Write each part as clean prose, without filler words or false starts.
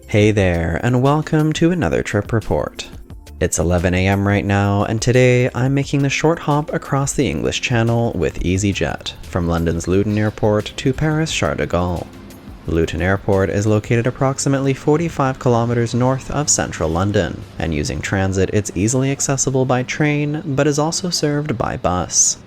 Hey there, and welcome to another trip report. It's 11 a.m. right now, and today I'm making the short hop across the English Channel with EasyJet, from London's Luton Airport to Paris Charles de Gaulle. Luton Airport is located approximately 45 kilometers north of central London, and using transit it's easily accessible by train, but is also served by bus.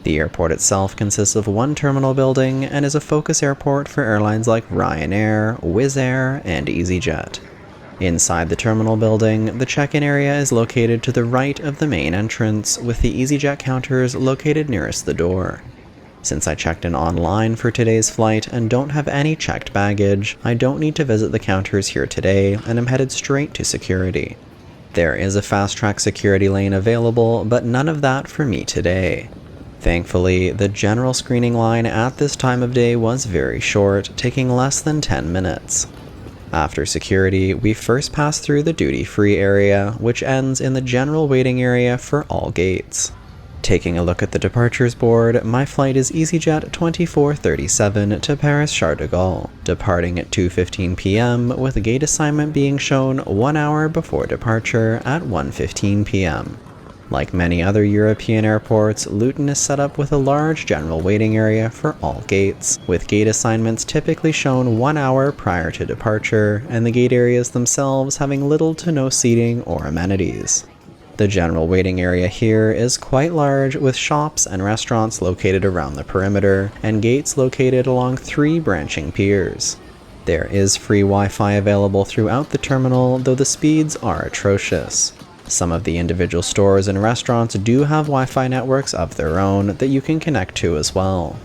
The airport itself consists of one terminal building and is a focus airport for airlines like Ryanair, Wizz Air, and EasyJet. Inside the terminal building, the check-in area is located to the right of the main entrance, with the EasyJet counters located nearest the door. Since I checked in online for today's flight and don't have any checked baggage, I don't need to visit the counters here today and am headed straight to security. There is a fast-track security lane available, but none of that for me today. Thankfully, the general screening line at this time of day was very short, taking less than 10 minutes. After security, we first pass through the duty-free area, which ends in the general waiting area for all gates. Taking a look at the departures board, my flight is EasyJet 2437 to Paris Charles de Gaulle, departing at 2:15 p.m. with gate assignment being shown 1 hour before departure at 1:15 p.m. Like many other European airports, Luton is set up with a large general waiting area for all gates, with gate assignments typically shown 1 hour prior to departure, and the gate areas themselves having little to no seating or amenities. The general waiting area here is quite large, with shops and restaurants located around the perimeter, and gates located along 3 branching piers. There is free Wi-Fi available throughout the terminal, though the speeds are atrocious. Some of the individual stores and restaurants do have Wi-Fi networks of their own that you can connect to as well.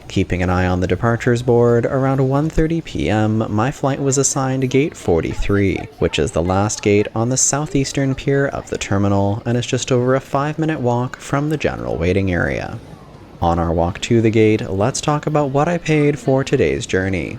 Keeping an eye on the departures board, around 1:30 p.m. my flight was assigned gate 43, which is the last gate on the southeastern pier of the terminal and is just over a 5-minute walk from the general waiting area. On our walk to the gate, let's talk about what I paid for today's journey.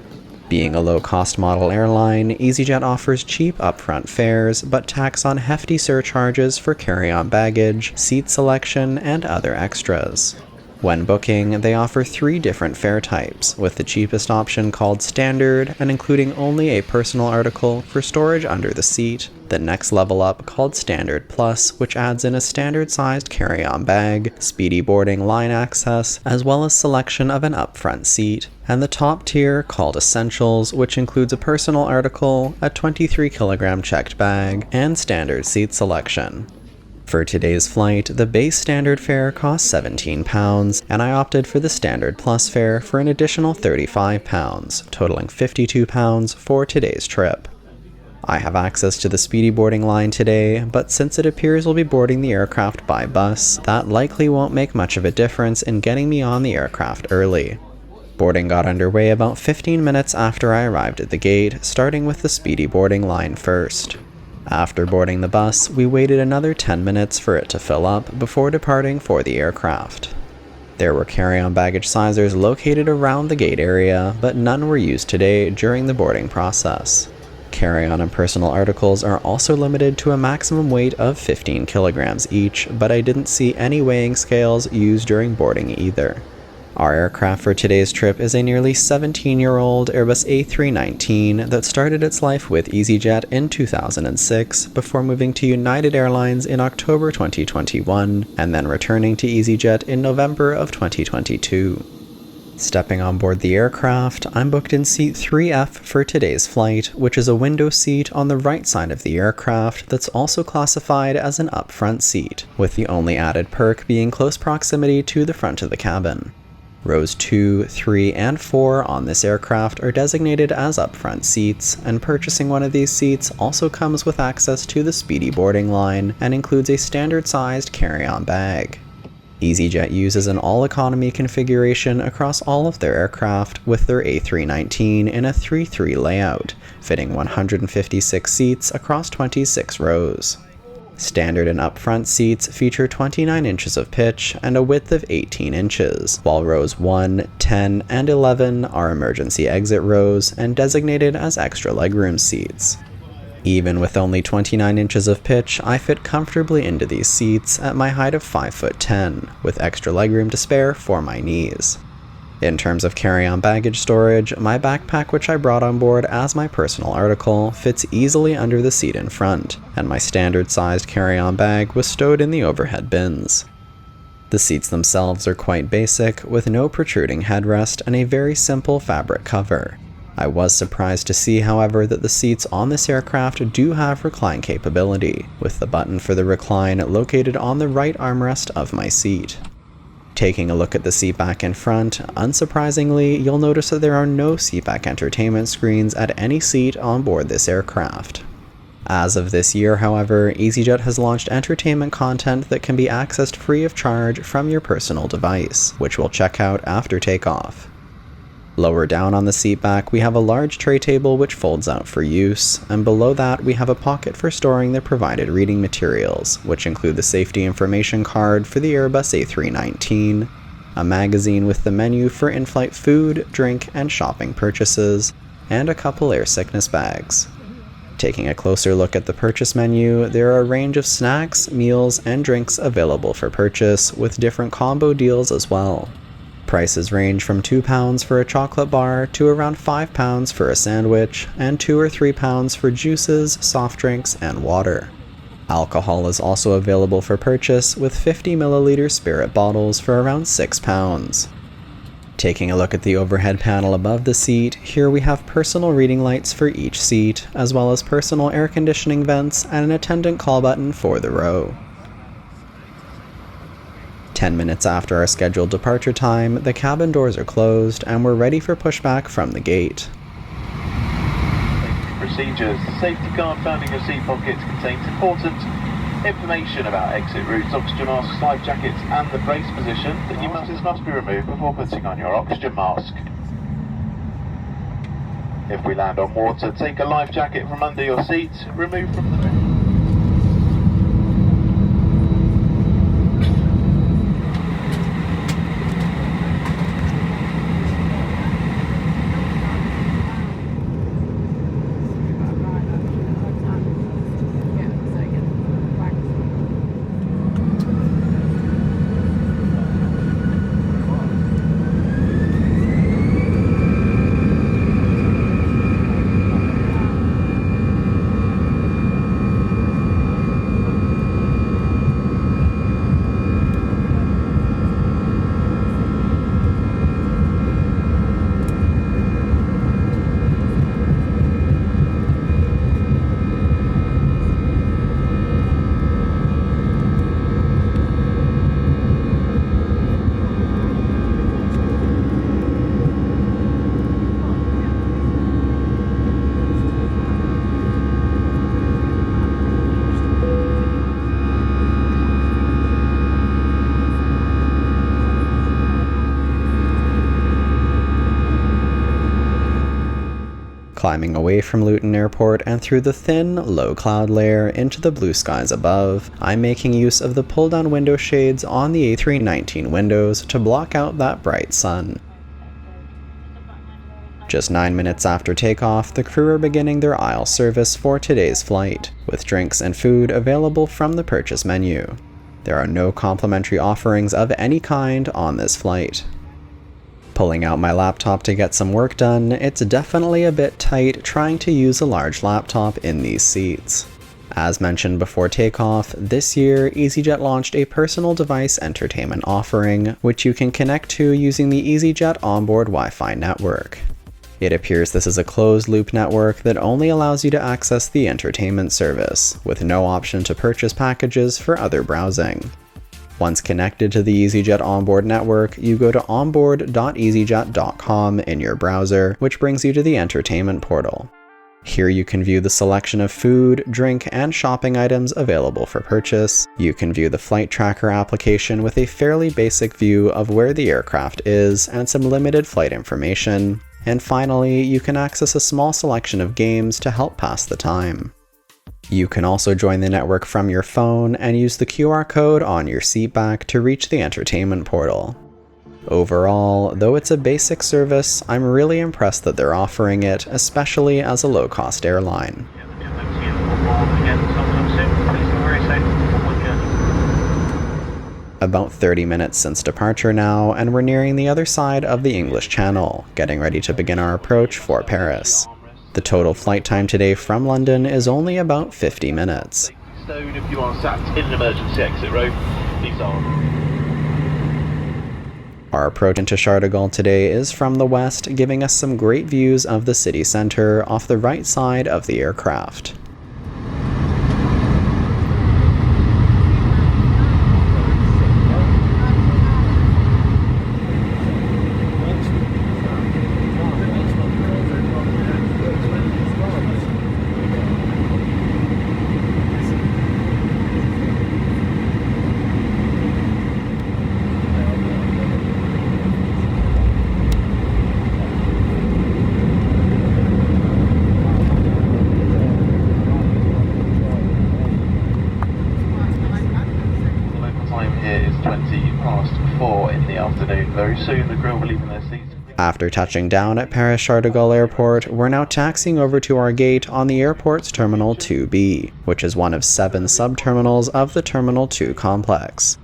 Being a low-cost model airline, EasyJet offers cheap upfront fares, but tacks on hefty surcharges for carry-on baggage, seat selection, and other extras. When booking, they offer 3 different fare types, with the cheapest option called Standard and including only a personal article for storage under the seat, the next level up called Standard Plus, which adds in a standard-sized carry-on bag, speedy boarding line access, as well as selection of an upfront seat, and the top tier called Essentials, which includes a personal article, a 23-kilogram checked bag, and standard seat selection. For today's flight, the base standard fare cost £17, and I opted for the Standard Plus fare for an additional £35, totaling £52 for today's trip. I have access to the speedy boarding line today, but since it appears we'll be boarding the aircraft by bus, that likely won't make much of a difference in getting me on the aircraft early. Boarding got underway about 15 minutes after I arrived at the gate, starting with the speedy boarding line first. After boarding the bus, we waited another 10 minutes for it to fill up before departing for the aircraft. There were carry-on baggage sizers located around the gate area, but none were used today during the boarding process. Carry-on and personal articles are also limited to a maximum weight of 15 kilograms each, but I didn't see any weighing scales used during boarding either. Our aircraft for today's trip is a nearly 17-year-old Airbus A319 that started its life with EasyJet in 2006 before moving to United Airlines in October 2021 and then returning to EasyJet in November of 2022. Stepping on board the aircraft, I'm booked in seat 3F for today's flight, which is a window seat on the right side of the aircraft that's also classified as an upfront seat, with the only added perk being close proximity to the front of the cabin. Rows 2, 3, and 4 on this aircraft are designated as upfront seats, and purchasing one of these seats also comes with access to the speedy boarding line and includes a standard-sized carry-on bag. EasyJet uses an all-economy configuration across all of their aircraft, with their A319 in a 3-3 layout, fitting 156 seats across 26 rows. Standard and upfront seats feature 29 inches of pitch and a width of 18 inches, while rows 1, 10, and 11 are emergency exit rows and designated as extra legroom seats. Even with only 29 inches of pitch, I fit comfortably into these seats at my height of 5'10", with extra legroom to spare for my knees. In terms of carry-on baggage storage, my backpack, which I brought on board as my personal article, fits easily under the seat in front, and my standard-sized carry-on bag was stowed in the overhead bins. The seats themselves are quite basic, with no protruding headrest and a very simple fabric cover. I was surprised to see, however, that the seats on this aircraft do have recline capability, with the button for the recline located on the right armrest of my seat. Taking a look at the seatback in front, unsurprisingly, you'll notice that there are no seatback entertainment screens at any seat on board this aircraft. As of this year, however, EasyJet has launched entertainment content that can be accessed free of charge from your personal device, which we'll check out after takeoff. Lower down on the seatback, we have a large tray table which folds out for use, and below that we have a pocket for storing the provided reading materials, which include the safety information card for the Airbus A319, a magazine with the menu for in-flight food, drink, and shopping purchases, and a couple air sickness bags. Taking a closer look at the purchase menu, there are a range of snacks, meals, and drinks available for purchase, with different combo deals as well. Prices range from £2 for a chocolate bar to around £5 for a sandwich, and £2 or £3 for juices, soft drinks, and water. Alcohol is also available for purchase, with 50ml spirit bottles for around £6. Taking a look at the overhead panel above the seat, here we have personal reading lights for each seat, as well as personal air conditioning vents and an attendant call button for the row. 10 minutes after our scheduled departure time, the cabin doors are closed and we're ready for pushback from the gate. Safety procedures. The safety card found in your seat pockets contains important information about exit routes, oxygen masks, life jackets and the brace position that you must be removed before putting on your oxygen mask. If we land on water, take a life jacket from under your seat, remove from the Climbing away from Luton Airport and through the thin, low cloud layer into the blue skies above, I'm making use of the pull-down window shades on the A319 windows to block out that bright sun. Just 9 minutes after takeoff, the crew are beginning their aisle service for today's flight, with drinks and food available from the purchase menu. There are no complimentary offerings of any kind on this flight. Pulling out my laptop to get some work done, it's definitely a bit tight trying to use a large laptop in these seats. As mentioned before takeoff, this year EasyJet launched a personal device entertainment offering, which you can connect to using the EasyJet onboard Wi-Fi network. It appears this is a closed-loop network that only allows you to access the entertainment service, with no option to purchase packages for other browsing. Once connected to the EasyJet onboard network, you go to onboard.easyjet.com in your browser, which brings you to the entertainment portal. Here you can view the selection of food, drink, and shopping items available for purchase. You can view the flight tracker application with a fairly basic view of where the aircraft is and some limited flight information. And finally, you can access a small selection of games to help pass the time. You can also join the network from your phone and use the QR code on your seat back to reach the entertainment portal. Overall, though it's a basic service, I'm really impressed that they're offering it, especially as a low-cost airline. About 30 minutes since departure now, and we're nearing the other side of the English Channel, getting ready to begin our approach for Paris. The total flight time today from London is only about 50 minutes. Stowed if you are sat in an emergency exit row. These are. Our approach into Charles de Gaulle today is from the west, giving us some great views of the city centre off the right side of the aircraft. Very soon the crew will be leaving their seats. After touching down at Paris Charles de Gaulle Airport, we're now taxiing over to our gate on the airport's Terminal 2B, which is one of 7 sub-terminals of the Terminal 2 complex.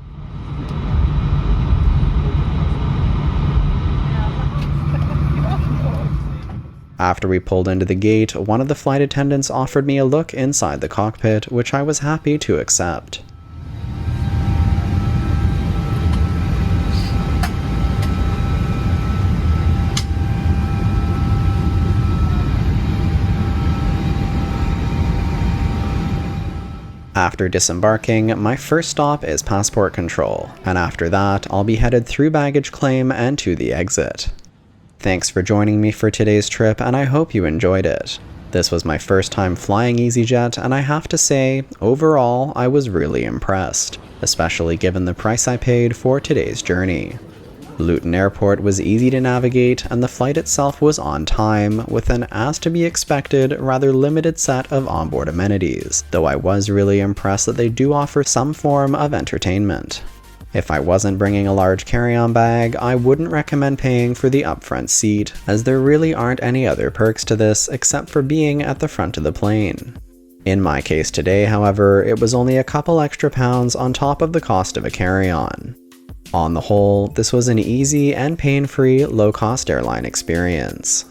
After we pulled into the gate, one of the flight attendants offered me a look inside the cockpit, which I was happy to accept. After disembarking, my first stop is passport control, and after that, I'll be headed through baggage claim and to the exit. Thanks for joining me for today's trip, and I hope you enjoyed it. This was my first time flying EasyJet, and I have to say, overall, I was really impressed, especially given the price I paid for today's journey. Luton Airport was easy to navigate, and the flight itself was on time, with an as-to-be-expected, rather limited set of onboard amenities, though I was really impressed that they do offer some form of entertainment. If I wasn't bringing a large carry-on bag, I wouldn't recommend paying for the upfront seat, as there really aren't any other perks to this except for being at the front of the plane. In my case today, however, it was only a couple extra pounds on top of the cost of a carry-on. On the whole, this was an easy and pain-free low-cost airline experience.